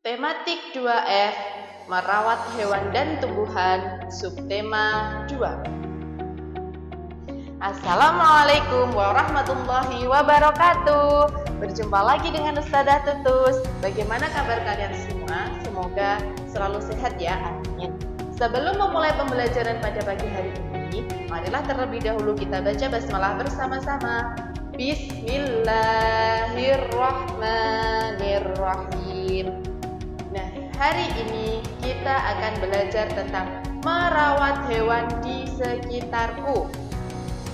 Tematik 2F, merawat hewan dan tumbuhan, subtema 2. Assalamualaikum warahmatullahi wabarakatuh. Berjumpa lagi dengan Ustazah Tutus. Bagaimana kabar kalian semua? Semoga selalu sehat ya, amin. Sebelum memulai pembelajaran pada pagi hari ini, marilah terlebih dahulu kita baca basmalah bersama-sama. Bismillahirrahmanirrahim. Nah, hari ini kita akan belajar tentang merawat hewan di sekitarku.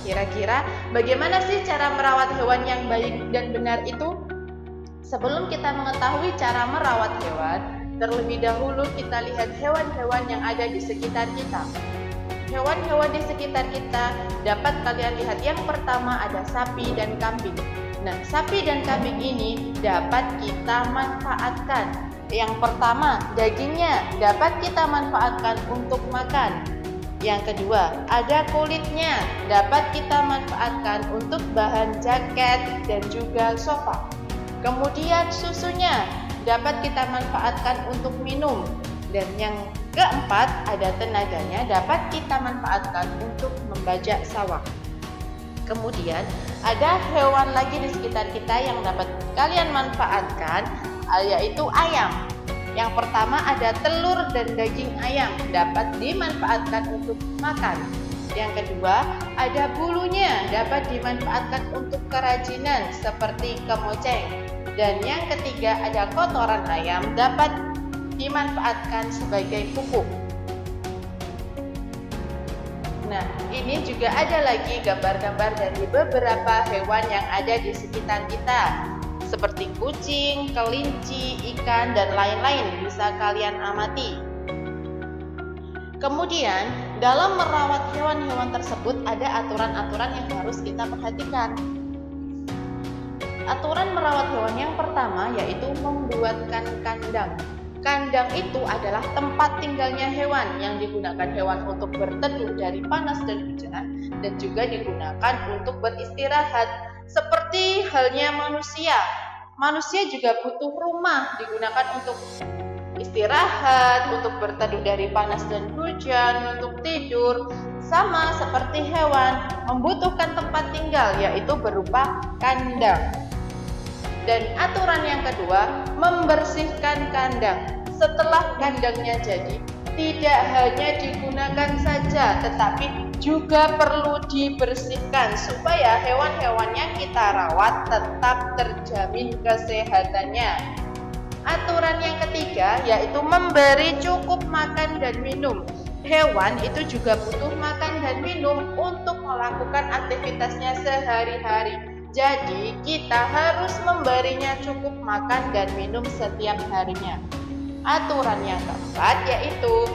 Kira-kira bagaimana sih cara merawat hewan yang baik dan benar itu? Sebelum kita mengetahui cara merawat hewan, terlebih dahulu kita lihat hewan-hewan yang ada di sekitar kita. Hewan-hewan di sekitar kita dapat kalian lihat, yang pertama ada sapi dan kambing. Nah, sapi dan kambing ini dapat kita manfaatkan. Yang pertama, dagingnya dapat kita manfaatkan untuk makan. Yang kedua, ada kulitnya, dapat kita manfaatkan untuk bahan jaket dan juga sofa. Kemudian susunya dapat kita manfaatkan untuk minum. Dan yang keempat, ada tenaganya, dapat kita manfaatkan untuk membajak sawah. Kemudian ada hewan lagi di sekitar kita yang dapat kalian manfaatkan, yaitu ayam. Yang pertama ada telur dan daging ayam, dapat dimanfaatkan untuk makan. Yang kedua ada bulunya, dapat dimanfaatkan untuk kerajinan seperti kemoceng. Dan yang ketiga ada kotoran ayam, dapat dimanfaatkan sebagai pupuk. Nah, ini juga ada lagi gambar-gambar dari beberapa hewan yang ada di sekitar kita, seperti kucing, kelinci, ikan, dan lain-lain, bisa kalian amati. Kemudian, dalam merawat hewan-hewan tersebut ada aturan-aturan yang harus kita perhatikan. Aturan merawat hewan yang pertama yaitu membuatkan kandang. Kandang itu adalah tempat tinggalnya hewan yang digunakan hewan untuk berteduh dari panas dan hujan, dan juga digunakan untuk beristirahat. Seperti halnya manusia. Manusia juga butuh rumah, digunakan untuk istirahat, untuk berteduh dari panas dan hujan, untuk tidur. Sama seperti hewan, membutuhkan tempat tinggal, yaitu berupa kandang. Dan aturan yang kedua, membersihkan kandang. Setelah kandangnya jadi, tidak hanya digunakan saja, tetapi juga perlu dibersihkan supaya hewan-hewan yang kita rawat tetap terjamin kesehatannya. Aturan yang ketiga yaitu memberi cukup makan dan minum. Hewan itu juga butuh makan dan minum untuk melakukan aktivitasnya sehari-hari. Jadi kita harus memberinya cukup makan dan minum setiap harinya. Aturan yang keempat yaitu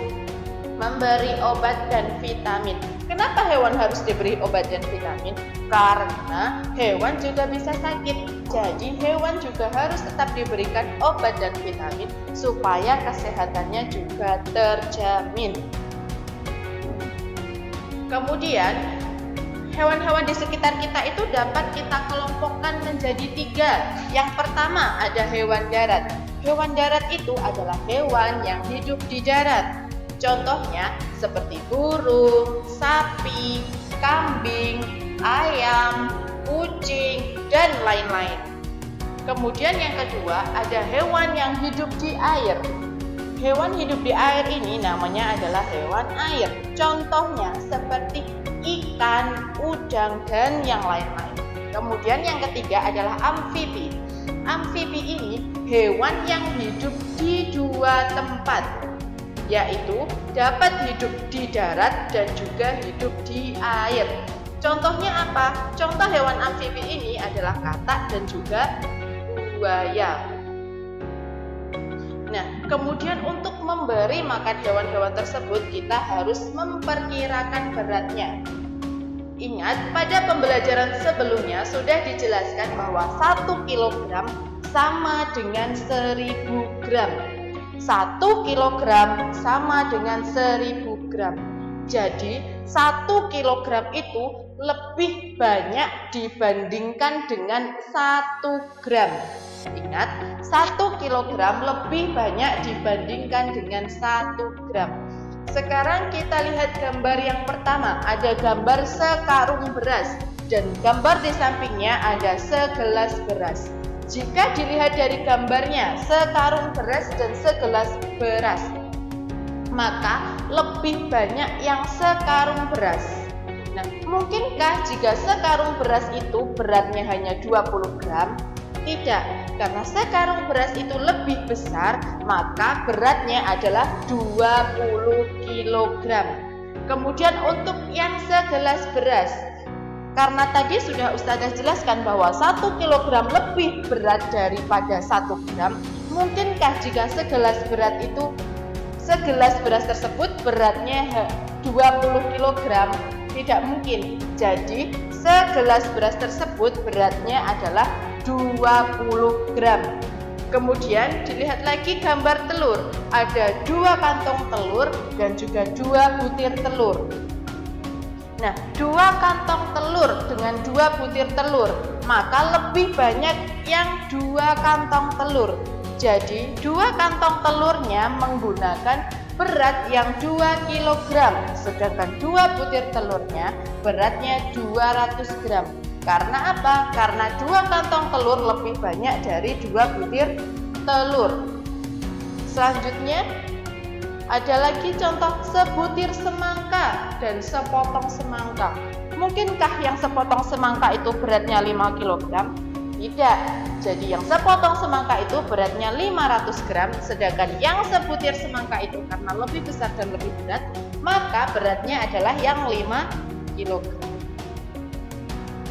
memberi obat dan vitamin. Kenapa hewan harus diberi obat dan vitamin? Karena hewan juga bisa sakit. Jadi hewan juga harus tetap diberikan obat dan vitamin supaya kesehatannya juga terjamin. Kemudian hewan-hewan di sekitar kita itu dapat kita kelompokkan menjadi 3. Yang pertama ada hewan darat. Hewan darat itu adalah hewan yang hidup di darat. Contohnya seperti burung, sapi, kambing, ayam, kucing, dan lain-lain. Kemudian yang kedua ada hewan yang hidup di air. Hewan hidup di air ini namanya adalah hewan air. Contohnya seperti ikan, udang, dan yang lain-lain. Kemudian yang ketiga adalah amfibi. Amfibi ini hewan yang hidup di 2 tempat, yaitu dapat hidup di darat dan juga hidup di air. Contohnya apa? Contoh hewan amfibi ini adalah katak dan juga buaya. Nah, kemudian untuk memberi makan hewan-hewan tersebut kita harus memperkirakan beratnya. Ingat, pada pembelajaran sebelumnya sudah dijelaskan bahwa 1 kilogram sama dengan 1000 gram. 1 kilogram sama dengan 1000 gram. Jadi 1 kilogram itu lebih banyak dibandingkan dengan 1 gram. Ingat, 1 kilogram lebih banyak dibandingkan dengan 1 gram. Sekarang kita lihat gambar yang pertama. Ada gambar sekarung beras dan gambar di sampingnya ada segelas beras. Jika dilihat dari gambarnya, sekarung beras dan segelas beras, maka lebih banyak yang sekarung beras. Nah, mungkinkah jika sekarung beras itu beratnya hanya 20 gram? Tidak, karena sekarung beras itu lebih besar, maka beratnya adalah 20 kilogram. Kemudian untuk yang segelas beras, karena tadi sudah Ustazah jelaskan bahwa 1 kilogram lebih berat daripada 1 gram, mungkinkah jika segelas beras tersebut beratnya 20 kilogram? Tidak mungkin. Jadi segelas beras tersebut beratnya adalah 20 gram. Kemudian dilihat lagi gambar telur. Ada 2 kantong telur dan juga 2 butir telur. Nah, 2 kantong telur dengan 2 butir telur, maka lebih banyak yang 2 kantong telur. Jadi 2 kantong telurnya menggunakan berat yang 2 kg, sedangkan 2 butir telurnya beratnya 200 gram. Karena apa? Karena 2 kantong telur lebih banyak dari 2 butir telur. Selanjutnya ada lagi contoh sebutir semangka dan sepotong semangka. Mungkinkah yang sepotong semangka itu beratnya 5 kg? Tidak. Jadi yang sepotong semangka itu beratnya 500 gram, sedangkan yang sebutir semangka itu karena lebih besar dan lebih berat, maka beratnya adalah yang 5 kg.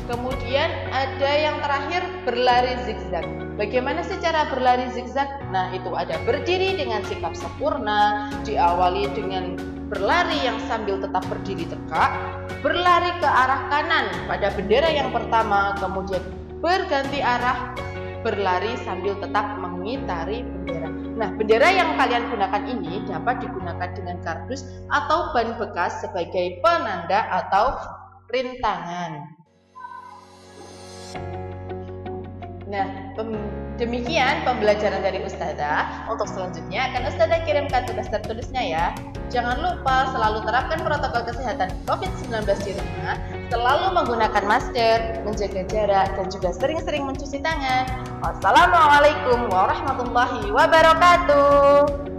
Kemudian ada yang terakhir, berlari zigzag. Bagaimana sih cara berlari zigzag? Nah, itu ada berdiri dengan sikap sempurna, diawali dengan berlari yang sambil tetap berdiri tegak, berlari ke arah kanan pada bendera yang pertama, kemudian berganti arah, berlari sambil tetap mengitari bendera. Nah, bendera yang kalian gunakan ini dapat digunakan dengan kardus atau ban bekas sebagai penanda atau rintangan. Nah, demikian pembelajaran dari Ustazah. Untuk selanjutnya akan Ustazah kirimkan tugas tertulisnya ya. Jangan lupa selalu terapkan protokol kesehatan COVID-19 di rumah, selalu menggunakan masker, menjaga jarak, dan juga sering-sering mencuci tangan. Wassalamualaikum warahmatullahi wabarakatuh.